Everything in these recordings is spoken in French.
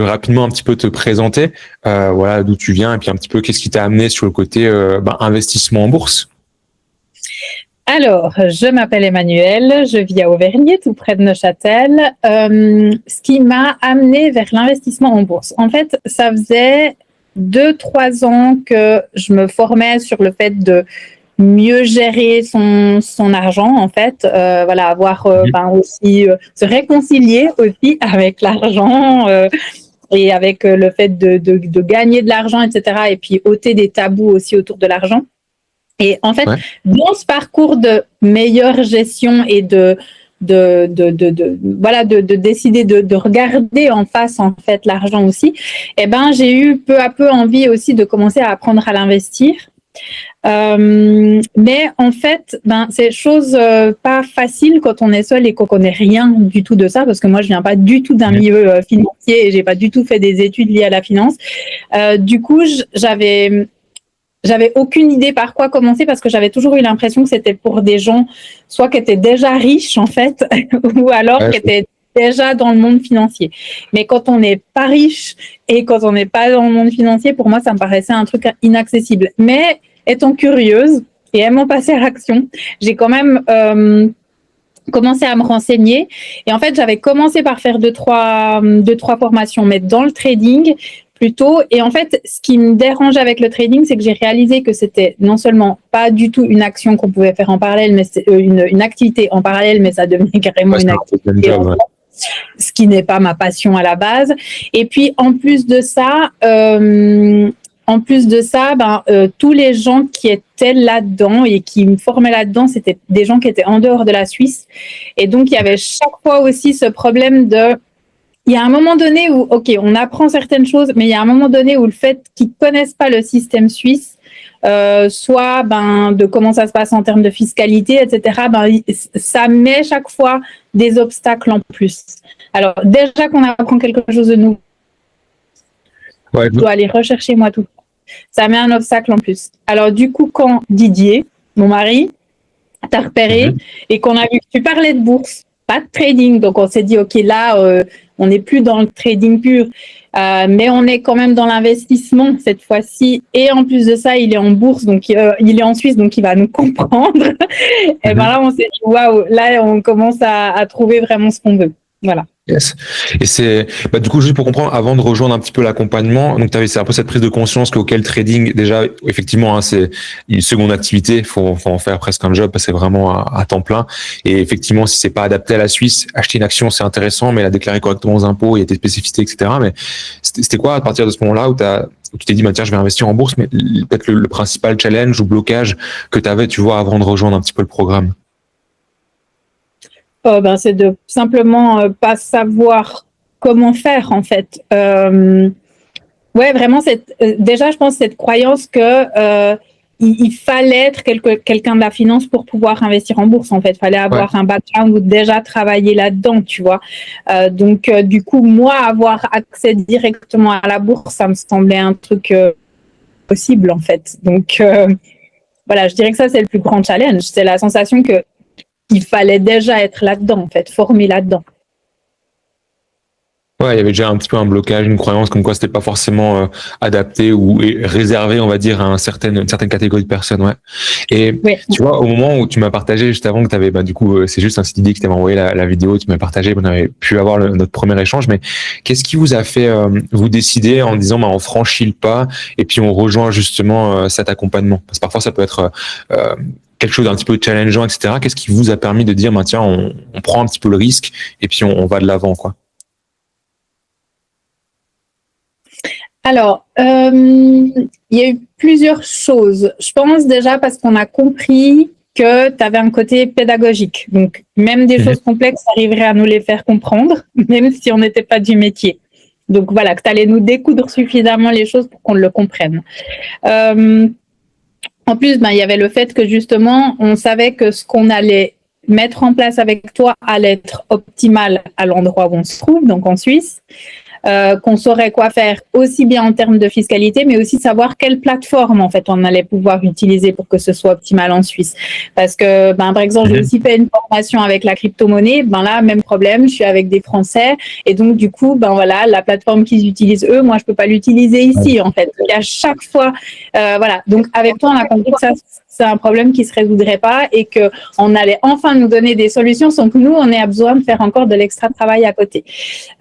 rapidement un petit peu te présenter, voilà d'où tu viens et puis un petit peu qu'est-ce qui t'a amené sur le côté investissement en bourse? Alors, je m'appelle Emmanuelle, je vis à Auvergne, tout près de Neuchâtel. Ce qui m'a amenée vers l'investissement en bourse, en fait, ça faisait 2-3 ans que je me formais sur le fait de mieux gérer son argent, en fait, voilà, avoir aussi se réconcilier aussi avec l'argent et avec le fait de gagner de l'argent, etc. Et puis ôter des tabous aussi autour de l'argent. Et en fait, dans ce parcours de meilleure gestion et de décider de regarder en face en fait l'argent aussi, j'ai eu peu à peu envie aussi de commencer à apprendre à l'investir. Mais en fait, c'est chose pas facile quand on est seul et qu'on connaît rien du tout de ça, parce que moi je viens pas du tout d'un milieu financier et j'ai pas du tout fait des études liées à la finance. Du coup, j'avais aucune idée par quoi commencer, parce que j'avais toujours eu l'impression que c'était pour des gens soit qui étaient déjà riches en fait, ou alors qui étaient déjà dans le monde financier. Mais quand on n'est pas riche et quand on n'est pas dans le monde financier, pour moi ça me paraissait un truc inaccessible. Mais étant curieuse et aimant passer à l'action, j'ai quand même commencé à me renseigner. Et en fait, j'avais commencé par faire deux, trois formations, mais dans le trading plutôt. Et en fait, ce qui me dérange avec le trading, c'est que j'ai réalisé que c'était non seulement pas du tout une action qu'on pouvait faire en parallèle, mais c'est une activité en parallèle, mais ça devenait carrément une activité. Ce qui n'est pas ma passion à la base. Et puis, en plus de ça, tous les gens qui étaient là-dedans et qui me formaient là-dedans, c'était des gens qui étaient en dehors de la Suisse. Et donc, il y avait chaque fois aussi ce problème de... Il y a un moment donné où, OK, on apprend certaines choses, mais il y a un moment donné où le fait qu'ils ne connaissent pas le système suisse, soit de comment ça se passe en termes de fiscalité, etc., ça met chaque fois des obstacles en plus. Alors, déjà qu'on apprend quelque chose de nouveau, je dois aller rechercher moi tout. Ça met un obstacle en plus. Alors, du coup, quand Didier, mon mari, t'a repéré et qu'on a vu que tu parlais de bourse, pas de trading, donc on s'est dit, OK, là, on n'est plus dans le trading pur, mais on est quand même dans l'investissement cette fois-ci. Et en plus de ça, il est en bourse, donc il est en Suisse, donc il va nous comprendre. Et là, on s'est dit, waouh, là, on commence à trouver vraiment ce qu'on veut. Voilà. Yes. Et c'est du coup, juste pour comprendre, avant de rejoindre un petit peu l'accompagnement, donc c'est un peu cette prise de conscience qu'auquel le trading, déjà, effectivement, c'est une seconde activité, faut en faire presque un job, parce que c'est vraiment à temps plein. Et effectivement, si c'est pas adapté à la Suisse, acheter une action, c'est intéressant, mais la déclarer correctement aux impôts, il y a des spécificités, etc. Mais c'était quoi, à partir de ce moment-là, où tu t'es dit, tiens, je vais investir en bourse, mais peut-être le principal challenge ou blocage que tu avais, tu vois, avant de rejoindre un petit peu le programme? C'est de simplement pas savoir comment faire, en fait. Vraiment, déjà, je pense cette croyance que il fallait être quelqu'un de la finance pour pouvoir investir en bourse, en fait. Il fallait avoir un background ou déjà travailler là-dedans, tu vois. Donc, du coup, moi, avoir accès directement à la bourse, ça me semblait un truc possible, en fait. Donc, je dirais que ça, c'est le plus grand challenge. C'est la sensation que il fallait déjà être là-dedans, en fait, formé là-dedans. Ouais, il y avait déjà un petit peu un blocage, une croyance comme quoi c'était pas forcément adapté ou réservé, on va dire, à une certaine catégorie de personnes, ouais. Et tu vois, au moment où tu m'as partagé juste avant que tu avais, du coup, c'est juste un site idée qui t'avait envoyé la vidéo, tu m'as partagé, on avait pu avoir notre premier échange, mais qu'est-ce qui vous a fait vous décider en disant, on franchit le pas et puis on rejoint justement cet accompagnement? Parce que parfois ça peut être quelque chose d'un petit peu challengeant, etc. Qu'est-ce qui vous a permis de dire, tiens, on prend un petit peu le risque et puis on va de l'avant, quoi? Alors, il y a eu plusieurs choses. Je pense déjà parce qu'on a compris que tu avais un côté pédagogique. Donc, même des choses complexes, tu arriverais à nous les faire comprendre, même si on n'était pas du métier. Donc, voilà, que tu allais nous découdre suffisamment les choses pour qu'on le comprenne. En plus, il y avait le fait que justement, on savait que ce qu'on allait mettre en place avec toi allait être optimal à l'endroit où on se trouve, donc en Suisse. qu'on saurait quoi faire aussi bien en termes de fiscalité, mais aussi savoir quelle plateforme en fait on allait pouvoir utiliser pour que ce soit optimal en Suisse. Parce que, par exemple, j'ai aussi fait une formation avec la crypto-monnaie. Là, même problème, je suis avec des Français et donc du coup, voilà, la plateforme qu'ils utilisent eux, moi je peux pas l'utiliser ici en fait. Et à chaque fois, voilà. Donc avec toi, on a compris que ça c'est un problème qui se résoudrait pas et que on allait enfin nous donner des solutions sans que nous on ait besoin de faire encore de l'extra travail à côté.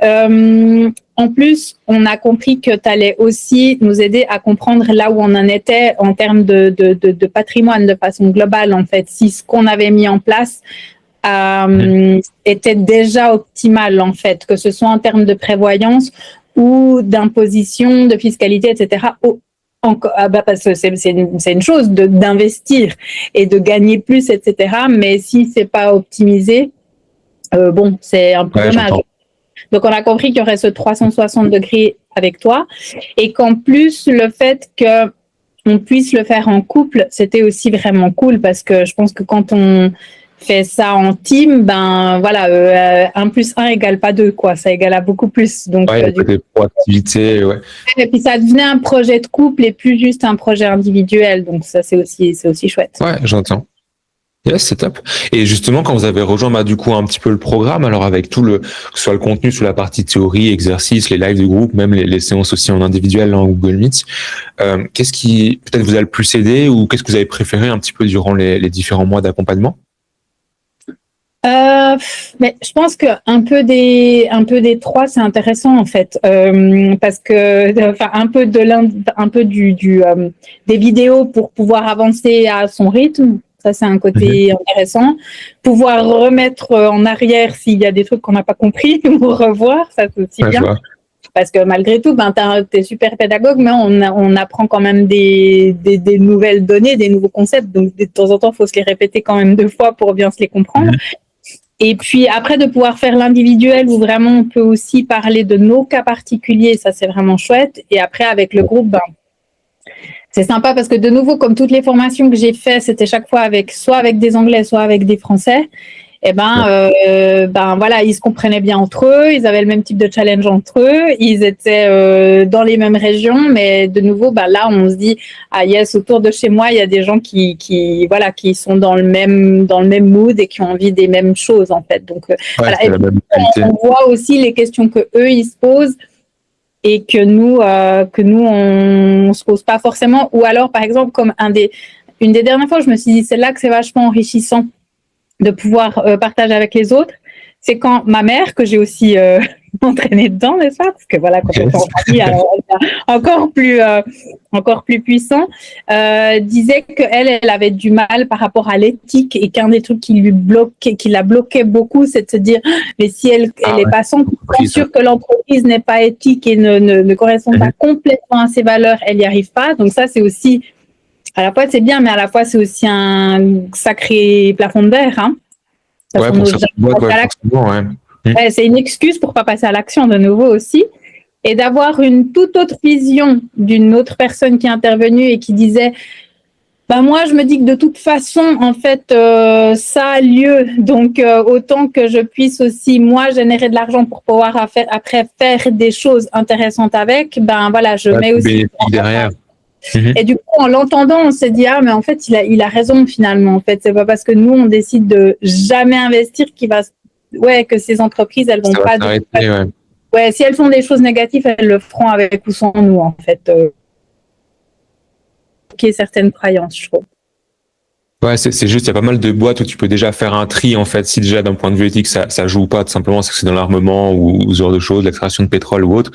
En plus, on a compris que tu allais aussi nous aider à comprendre là où on en était en termes de patrimoine de façon globale, en fait. Si ce qu'on avait mis en place était déjà optimal, en fait, que ce soit en termes de prévoyance ou d'imposition, de fiscalité, etc. Parce que c'est une chose d'investir et de gagner plus, etc. Mais si c'est pas optimisé, c'est un peu dommage. Donc, on a compris qu'il y aurait ce 360 degrés avec toi et qu'en plus, le fait qu'on puisse le faire en couple, c'était aussi vraiment cool parce que je pense que quand on fait ça en team, 1 plus 1 égale pas 2, quoi. Ça égale à beaucoup plus. Donc, des proactivités, Et puis, ça devenait un projet de couple et plus juste un projet individuel. Donc, ça, c'est aussi chouette. Ouais, j'entends. Yes, c'est top. Et justement, quand vous avez rejoint du coup un petit peu le programme, alors avec tout que ce soit le contenu sur la partie théorie, exercice, les lives de groupe, même les séances aussi en individuel en Google Meet, qu'est-ce qui peut-être vous a le plus aidé ou qu'est-ce que vous avez préféré un petit peu durant les différents mois d'accompagnement? Mais je pense que un peu des trois, c'est intéressant en fait, parce que un peu des vidéos pour pouvoir avancer à son rythme. Ça, c'est un côté intéressant. Pouvoir remettre en arrière s'il y a des trucs qu'on n'a pas compris ou revoir, ça c'est aussi bien. Parce que malgré tout, t'es super pédagogue, mais on apprend quand même des nouvelles données, des nouveaux concepts. Donc, de temps en temps, il faut se les répéter quand même 2 fois pour bien se les comprendre. Et puis après, de pouvoir faire l'individuel où vraiment on peut aussi parler de nos cas particuliers, ça c'est vraiment chouette. Et après, avec le groupe, c'est sympa parce que de nouveau, comme toutes les formations que j'ai faites, c'était chaque fois soit avec des Anglais, soit avec des Français. Et voilà, ils se comprenaient bien entre eux, ils avaient le même type de challenge entre eux, ils étaient dans les mêmes régions, mais de nouveau, là, on se dit, ah yes, autour de chez moi, il y a des gens qui sont dans le même mood et qui ont envie des mêmes choses, en fait. Donc, voilà. Et on voit aussi les questions que eux, ils se posent et que nous, on se pose pas forcément. Ou alors, par exemple, comme une des dernières fois, je me suis dit, c'est là que c'est vachement enrichissant de pouvoir partager avec les autres, c'est quand ma mère, que j'ai aussi entraînée dedans, n'est-ce pas? Parce que voilà, quand on fait en famille, encore plus puissant, disait qu'elle avait du mal par rapport à l'éthique et qu'un des trucs qui la bloquait beaucoup, c'est de se dire, mais si elle est pas 100% sûre que l'entreprise n'est pas éthique et ne correspond pas complètement à ses valeurs, elle n'y arrive pas. Donc ça, c'est aussi, à la fois c'est bien, mais à la fois c'est aussi un sacré plafond de verre. Hein. C'est une excuse pour pas passer à l'action de nouveau aussi. Et d'avoir une toute autre vision d'une autre personne qui est intervenue et qui disait, moi je me dis que de toute façon, en fait, ça a lieu. Donc autant que je puisse aussi, moi, générer de l'argent pour pouvoir après faire des choses intéressantes avec, je mets aussi derrière. Et du coup, en l'entendant, on s'est dit, mais en fait, il a raison finalement. En fait, c'est pas parce que nous, on décide de jamais investir que ces entreprises, elles vont pas... si elles font des choses négatives, elles le feront avec ou sans nous, en fait. Certaines croyances, je trouve. Ouais, c'est juste, il y a pas mal de boîtes où tu peux déjà faire un tri, en fait, si déjà d'un point de vue éthique, ça joue pas, tout simplement, c'est que c'est dans l'armement ou ce genre de choses, l'extraction de pétrole ou autre.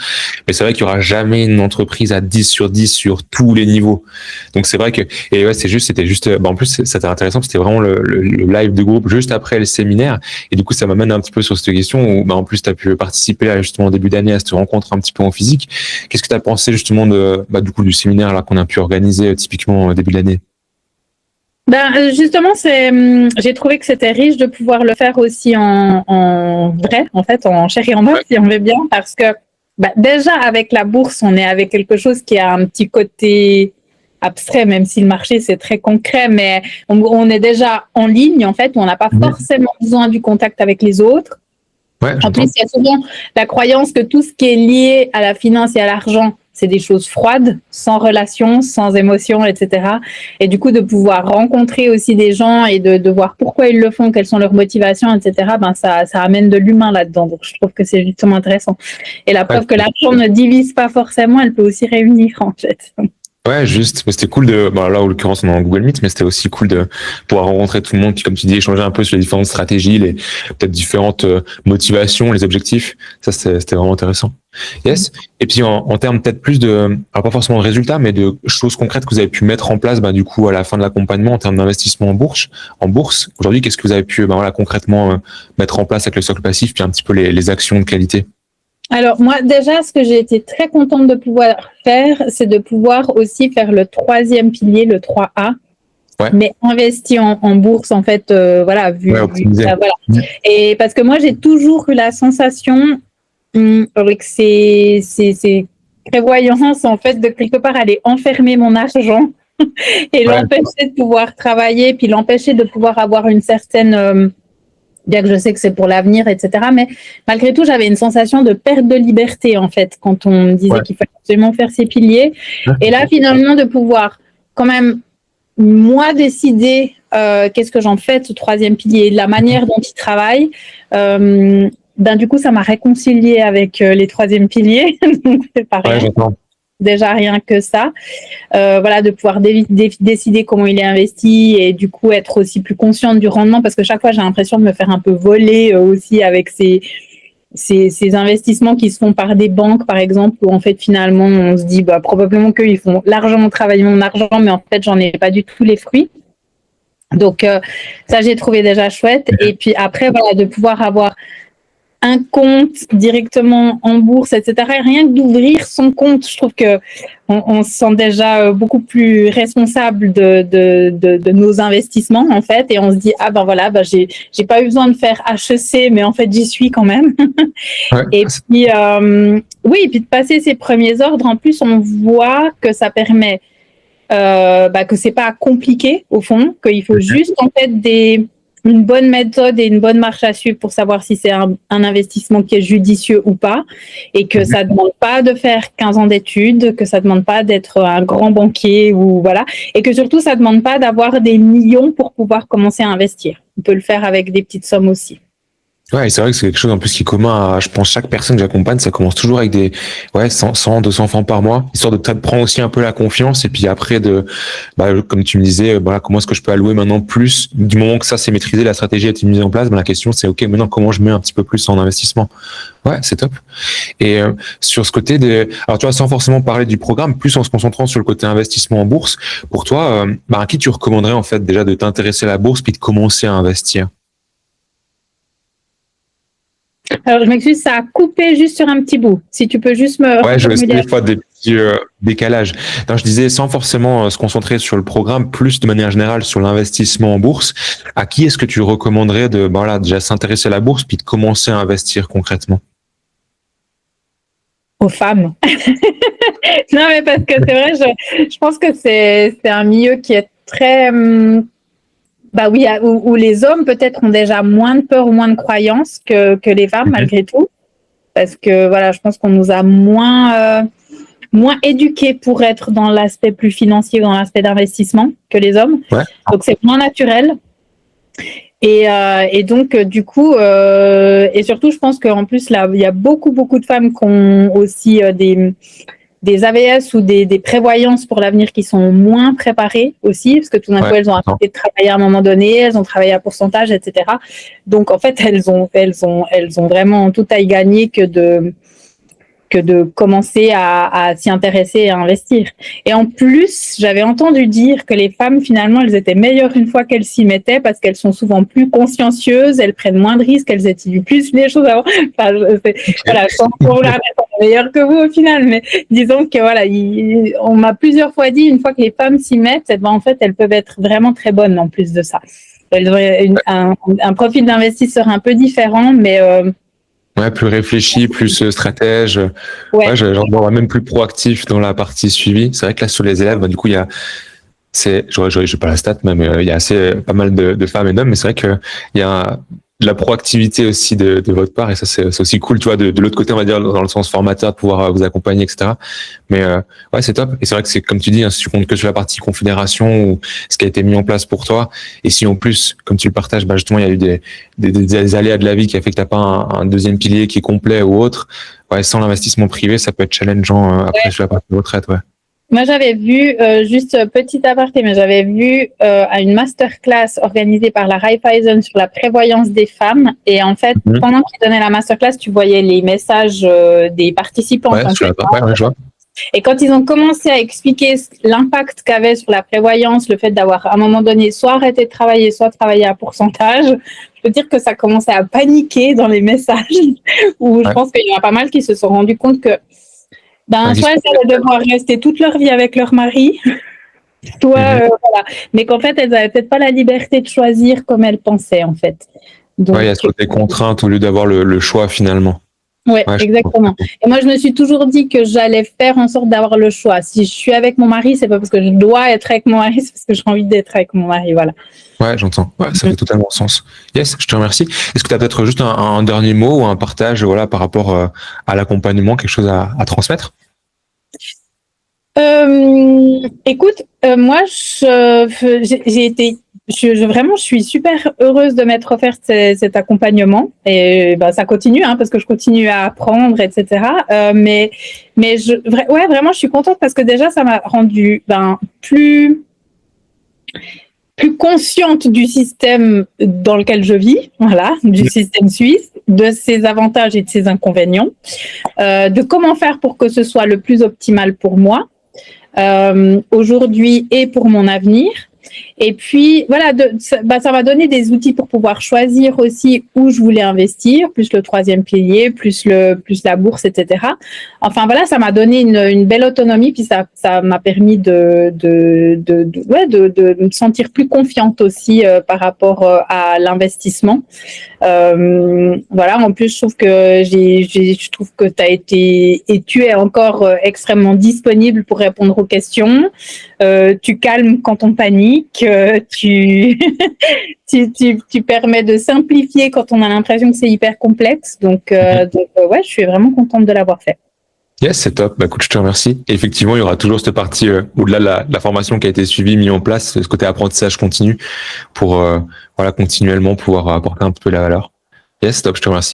Mais c'est vrai qu'il y aura jamais une entreprise à 10 sur 10 sur tous les niveaux. Donc c'est vrai que, et ouais, c'était juste, en plus, c'était intéressant, c'était vraiment le live de groupe juste après le séminaire. Et du coup, ça m'amène un petit peu sur cette question où, en plus, tu as pu participer justement au début d'année à cette rencontre un petit peu en physique. Qu'est-ce que tu as pensé justement du coup, du séminaire, là, qu'on a pu organiser, typiquement, au début de l'année? Justement, j'ai trouvé que c'était riche de pouvoir le faire aussi en vrai, en fait, en chair et en os, si on veut bien, parce que déjà avec la bourse, on est avec quelque chose qui a un petit côté abstrait, même si le marché c'est très concret, mais on est déjà en ligne en fait, où on n'a pas forcément besoin du contact avec les autres. Ouais, en plus, il y a souvent la croyance que tout ce qui est lié à la finance et à l'argent, c'est des choses froides, sans relation, sans émotion, etc. Et du coup, de pouvoir rencontrer aussi des gens et de voir pourquoi ils le font, quelles sont leurs motivations, etc., ben ça amène de l'humain là-dedans. Donc, je trouve que c'est justement intéressant. Et la preuve que l'argent ne divise pas forcément, elle peut aussi réunir, en fait. Ouais, juste, c'était cool de, bon, là, en l'occurrence, on est en Google Meet, mais c'était aussi cool de pouvoir rencontrer tout le monde, puis, comme tu dis, échanger un peu sur les différentes stratégies, les, peut-être différentes motivations, les objectifs. Ça, c'était vraiment intéressant. Yes. Et puis, en termes peut-être plus de, alors pas forcément de résultats, mais de choses concrètes que vous avez pu mettre en place, du coup, à la fin de l'accompagnement, en termes d'investissement en bourse. Aujourd'hui, qu'est-ce que vous avez pu, voilà, concrètement, mettre en place avec le socle passif, puis un petit peu les actions de qualité? Alors moi déjà, ce que j'ai été très contente de pouvoir faire, c'est de pouvoir aussi faire le 3e pilier, le 3A, mais investi en bourse en fait, voilà, vu ça, voilà. Et parce que moi j'ai toujours eu la sensation avec ces prévoyances en fait de quelque part aller enfermer mon argent et l'empêcher de pouvoir travailler, puis l'empêcher de pouvoir avoir une certaine bien que je sais que c'est pour l'avenir, etc. Mais malgré tout, j'avais une sensation de perte de liberté, en fait, quand on me disait qu'il fallait absolument faire ces piliers. Et là, finalement, de pouvoir quand même, moi, décider qu'est-ce que j'en fais de ce 3e pilier, de la manière dont il travaille, du coup, ça m'a réconcilié avec les 3e piliers. Donc, c'est pareil. J'entends. Déjà rien que ça, voilà, de pouvoir décider comment il est investi et du coup être aussi plus consciente du rendement, parce que chaque fois j'ai l'impression de me faire un peu voler aussi avec ces investissements qui se font par des banques par exemple, où en fait finalement on se dit probablement qu'ils font largement travailler mon argent, mais en fait j'en ai pas du tout les fruits. Donc ça j'ai trouvé déjà chouette. Et puis après voilà, de pouvoir avoir un compte directement en bourse, etc. Et rien que d'ouvrir son compte, je trouve que on se sent déjà beaucoup plus responsable de nos investissements en fait, et on se dit voilà, j'ai pas eu besoin de faire HEC, mais en fait j'y suis quand même. Et puis et puis de passer ces premiers ordres, en plus on voit que ça permet que c'est pas compliqué au fond, qu'il faut juste en fait une bonne méthode et une bonne marche à suivre pour savoir si c'est un investissement qui est judicieux ou pas, et que ça ne demande pas de faire 15 ans d'études, que ça ne demande pas d'être un grand banquier, ou voilà, et que surtout ça ne demande pas d'avoir des millions pour pouvoir commencer à investir. On peut le faire avec des petites sommes aussi. Ouais, c'est vrai que c'est quelque chose en plus qui est commun à, je pense, chaque personne que j'accompagne, ça commence toujours avec des 100, 200 francs par mois, histoire de prendre aussi un peu la confiance, et puis après comme tu me disais, comment est-ce que je peux allouer maintenant plus, du moment que ça c'est maîtrisé, la stratégie a été mise en place, la question c'est ok, maintenant comment je mets un petit peu plus en investissement. Ouais, c'est top. Et sur ce côté alors tu vois, sans forcément parler du programme, plus en se concentrant sur le côté investissement en bourse, pour toi, à qui tu recommanderais en fait déjà de t'intéresser à la bourse puis de commencer à investir? Alors, je m'excuse, ça a coupé juste sur un petit bout. Si tu peux juste me... Ouais, je vais des fois des petits décalages. Non, je disais, sans forcément se concentrer sur le programme, plus de manière générale sur l'investissement en bourse, à qui est-ce que tu recommanderais de déjà s'intéresser à la bourse puis de commencer à investir concrètement? Aux femmes. Non, mais parce que c'est vrai, je pense que c'est un milieu qui est très... où les hommes peut-être ont déjà moins de peur ou moins de croyances que les femmes, malgré tout. Parce que voilà, je pense qu'on nous a moins éduqués pour être dans l'aspect plus financier, dans l'aspect d'investissement que les hommes. Ouais. Donc c'est moins naturel. Et donc du coup, et surtout, je pense qu'en plus là, il y a beaucoup de femmes qui ont aussi des AVS ou des prévoyances pour l'avenir qui sont moins préparées aussi, parce que tout d'un coup, elles ont arrêté de travailler à un moment donné, elles ont travaillé à pourcentage, etc. Donc, en fait, elles ont vraiment tout à y gagner que de commencer à s'y intéresser et à investir. Et en plus, j'avais entendu dire que les femmes, finalement, elles étaient meilleures une fois qu'elles s'y mettaient, parce qu'elles sont souvent plus consciencieuses, elles prennent moins de risques, elles étudient plus les choses avant. Enfin, voilà, je pense qu'on la meilleure que vous au final, mais disons que voilà, on m'a plusieurs fois dit, une fois que les femmes s'y mettent, en fait, elles peuvent être vraiment très bonnes en plus de ça. Elles ont un profil d'investisseur un peu différent, mais... Ouais, plus réfléchi, plus stratège. Ouais, j'en vois même plus proactif dans la partie suivi. C'est vrai que là, sur les élèves, du coup, il y a, je sais pas la stat, mais il y a pas mal de femmes et d'hommes, mais c'est vrai que il y a de la proactivité aussi de votre part, et ça c'est aussi cool, tu vois, de l'autre côté, on va dire, dans le sens formateur, de pouvoir vous accompagner, etc. Mais ouais, c'est top. Et c'est vrai que c'est comme tu dis, hein, si tu comptes que sur la partie confédération ou ce qui a été mis en place pour toi, et si en plus, comme tu le partages, bah justement, il y a eu des aléas de la vie qui a fait que t'as pas un deuxième pilier qui est complet ou autre, ouais, sans l'investissement privé, ça peut être challengeant après sur la partie retraite, ouais. Moi, j'avais vu, juste petit aparté, mais j'avais vu à une masterclass organisée par la Raiffeisen sur la prévoyance des femmes. Et en fait, pendant qu'ils donnaient la masterclass, tu voyais les messages des participants. Ouais, je vois. Et quand ils ont commencé à expliquer l'impact qu'avait sur la prévoyance, le fait d'avoir à un moment donné soit arrêté de travailler, soit travailler à pourcentage, je peux dire que ça commençait à paniquer dans les messages, où je pense qu'il y en a pas mal qui se sont rendus compte que soit elles allaient devoir rester toute leur vie avec leur mari, soit voilà. Mais qu'en fait, elles n'avaient peut-être pas la liberté de choisir comme elles pensaient, en fait. Donc, il y a ce côté contrainte au lieu d'avoir le choix finalement. Ouais, exactement. Et moi, je me suis toujours dit que j'allais faire en sorte d'avoir le choix. Si je suis avec mon mari, c'est pas parce que je dois être avec mon mari, c'est parce que j'ai envie d'être avec mon mari, voilà. Ouais, j'entends. Ouais, ça fait totalement sens. Yes, je te remercie. Est-ce que tu as peut-être juste un dernier mot ou un partage, voilà, par rapport à l'accompagnement, quelque chose à transmettre? Écoute, moi, vraiment, je suis super heureuse de m'être offert cet accompagnement, et ça continue, hein, parce que je continue à apprendre, etc. Mais vraiment, je suis contente parce que déjà, ça m'a rendue plus consciente du système dans lequel je vis, voilà, du système suisse, de ses avantages et de ses inconvénients, de comment faire pour que ce soit le plus optimal pour moi. Aujourd'hui et pour mon avenir. Et puis, voilà, ça m'a donné des outils pour pouvoir choisir aussi où je voulais investir, plus le troisième pilier, plus la bourse, etc. Enfin, voilà, ça m'a donné une belle autonomie, puis ça m'a permis de me sentir plus confiante aussi par rapport à l'investissement. Voilà, en plus, je trouve que tu as été et tu es encore extrêmement disponible pour répondre aux questions. Tu calmes quand on panique, tu permets de simplifier quand on a l'impression que c'est hyper complexe. Donc, ouais, je suis vraiment contente de l'avoir fait. Yes, c'est top. Bah, écoute, je te remercie. Et effectivement, il y aura toujours cette partie, au-delà de la formation qui a été suivie, mise en place, ce côté apprentissage continu pour, voilà, continuellement pouvoir apporter un peu la valeur. Yes, top, je te remercie.